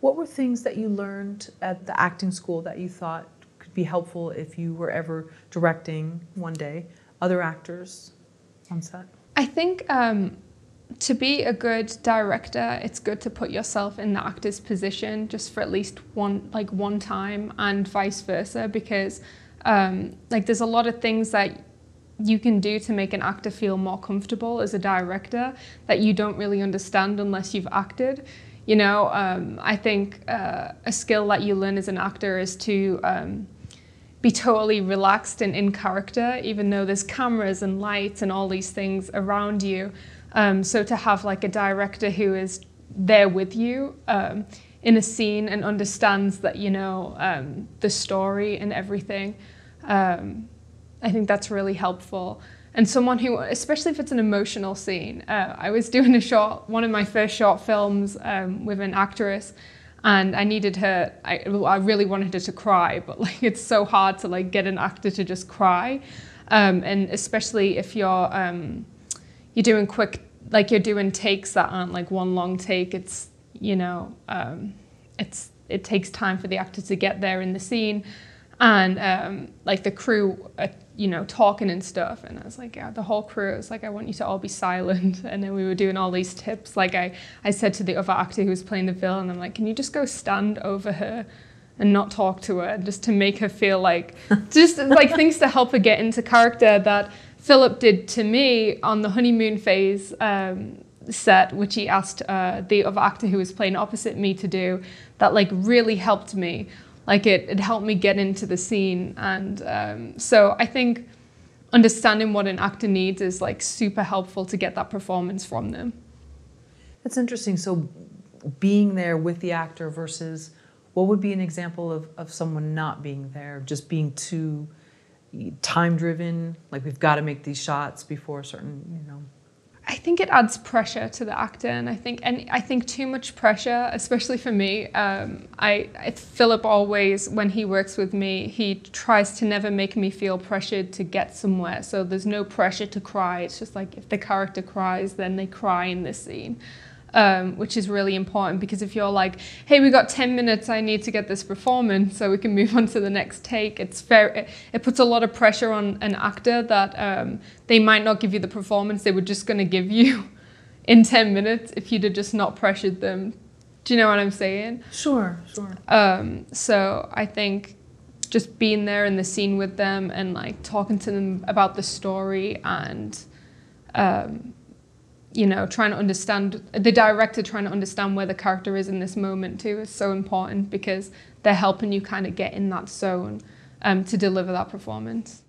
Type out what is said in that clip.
What were things that you learned at the acting school that you thought could be helpful if you were ever directing one day other actors on set? I think to be a good director, it's good to put yourself in the actor's position just for at least one time, and vice versa, because there's a lot of things that you can do to make an actor feel more comfortable as a director that you don't really understand unless you've acted. You know, I think a skill that you learn as an actor is to be totally relaxed and in character, even though there's cameras and lights and all these things around you. So to have like a director who is there with you in a scene and understands that, you know, the story and everything, I think that's really helpful. And someone who, especially if it's an emotional scene, I was doing one of my first short films with an actress, and I needed her, I really wanted her to cry, but like it's so hard to like get an actor to just cry. And especially if you're doing quick, like you're doing takes that aren't like one long take, it's, you know, it takes time for the actor to get there in the scene. And like the crew, you know, talking and stuff. And I was like, yeah, the whole crew was like, I want you to all be silent. And then we were doing all these tips. Like I said to the other actor who was playing the villain, I'm like, can you just go stand over her and not talk to her, just to make her feel like, just like things to help her get into character that Philip did to me on the honeymoon phase set, which he asked the other actor who was playing opposite me to do, that like really helped me. Like it helped me get into the scene. And so I think understanding what an actor needs is like super helpful to get that performance from them. That's interesting. So being there with the actor versus what would be an example of someone not being there, just being too time-driven, like we've got to make these shots before a certain, you know. I think it adds pressure to the actor, and I think too much pressure, especially for me. Philip always, when he works with me, he tries to never make me feel pressured to get somewhere. So there's no pressure to cry. It's just like if the character cries, then they cry in this scene, which is really important, because if you're like, hey, we got 10 minutes, I need to get this performance so we can move on to the next take, it puts a lot of pressure on an actor that they might not give you the performance they were just going to give you in 10 minutes if you'd have just not pressured them. Do you know what I'm saying? Sure, sure. So I think just being there in the scene with them and like talking to them about the story and you know, trying to understand, the director trying to understand where the character is in this moment too is so important, because they're helping you kind of get in that zone to deliver that performance.